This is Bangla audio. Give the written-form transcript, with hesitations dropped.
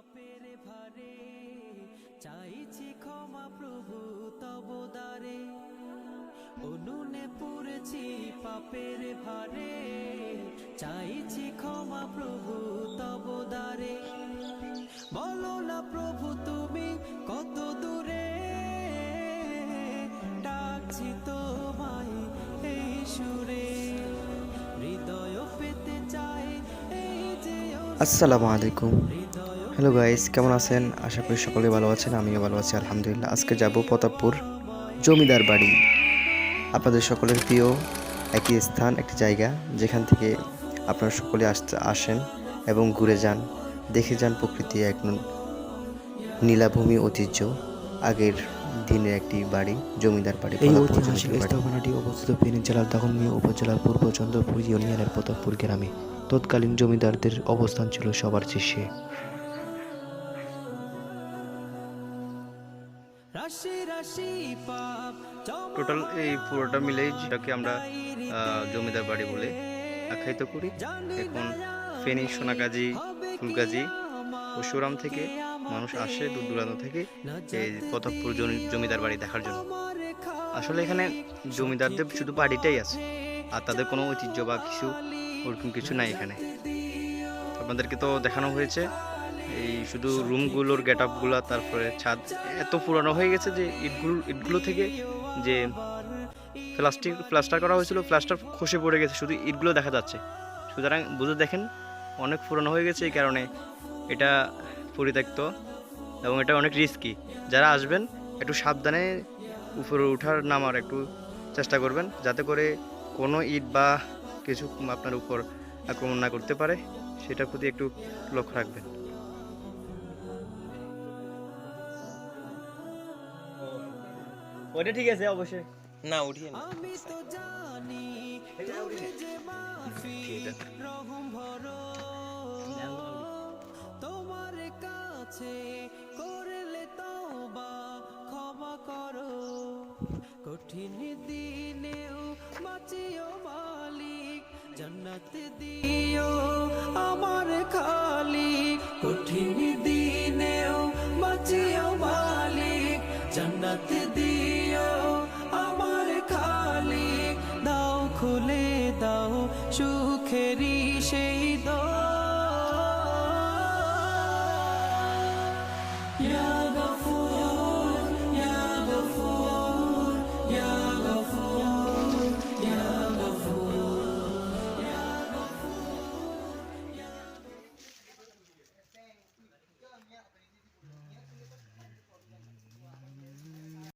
পাপের ভারে, চাইছি ক্ষমা প্রভু তব দ্বারে। উনুনে পুড়েছি পাপের ভারে, চাইছি ক্ষমা প্রভু তব দ্বারে। বলো না প্রভু তুমি কত দূরে, ডাকছি তোমায় এই সুরে, হৃদয় পেতে চাই এই যে আসসালামু আলাইকুম। হ্যালো গাইস, কেমন আছেন? আশা করি সকলে ভালো আছেন, আমিও ভালো আছি আলহামদুলিল্লাহ। আজকে যাব প্রতাপপুর জমিদার বাড়ি, আপনাদের সকলের প্রিয় একই স্থান, একটি জায়গা যেখান থেকে আপনারা সকলে আসেন এবং ঘুরে যান, দেখে যান প্রকৃতি, এক নীলাভূমি ঐতিহ্য, আগের দিনের একটি বাড়ি, জমিদার বাড়ি। এই ঐতিহাসিক স্থাপনাটি অবস্থিত ফেনী জেলার দাগনভূঞা উপজেলার পূর্ব চন্দ্রপুর ইউনিয়নের প্রতাপপুর গ্রামে। তৎকালীন জমিদারদের অবস্থান ছিল সবার শীর্ষে। টোটাল এই পুরোটা মিলেই যেটাকে আমরা জমিদার বাড়ি বলে আখ্যায়িত করি। এখন ফেনী, সোনাগাজী, ফুলগাজী, পরশুরাম থেকে মানুষ আসে দূর দূরান্ত থেকে এই প্রতাপপুর জমিদার বাড়ি দেখার জন্য। আসলে এখানে জমিদারদের শুধু বাড়িটাই আছে, আর তাদের কোনো ঐতিহ্য বা কিছু ওরকম কিছু নাই এখানে। আপনাদেরকে তো দেখানো হয়েছে এই শুধু রুমগুলোর গেট আপগুলো, তারপরে ছাদ এত পুরানো হয়ে গেছে যে ইটগুলো থেকে যে প্লাস্টার করা হয়েছিল, প্লাস্টার খসে পড়ে গেছে, শুধু ইটগুলো দেখা যাচ্ছে। সুতরাং বুঝে দেখেন অনেক পুরানো হয়ে গেছে, এই কারণে এটা পরিত্যক্ত এবং এটা অনেক রিস্কি। যারা আসবেন একটু সাবধানে উপরে ওঠার নামার একটু চেষ্টা করবেন, যাতে করে কোনো ইট বা কিছু আপনার উপর আক্রমণ না করতে পারে, সেটার প্রতি একটু লক্ষ্য রাখবেন। ওটা ঠিক আছে, অবশ্যই না উঠিয়ে না। আমি তো জানি তুমি যে মাফিক রহম ভরো, তোমার কাছে করলে তওবা ক্ষমা করো। কঠিন দিনেও বাঁচিও মালিক, জান্নাত দিও আমার খালিক। কঠিন দিনেও বাঁচিও মালিক, জান্নাত দিও আমার খালিক। দাও খুলে দাও সুখেরি সেই দোয়া,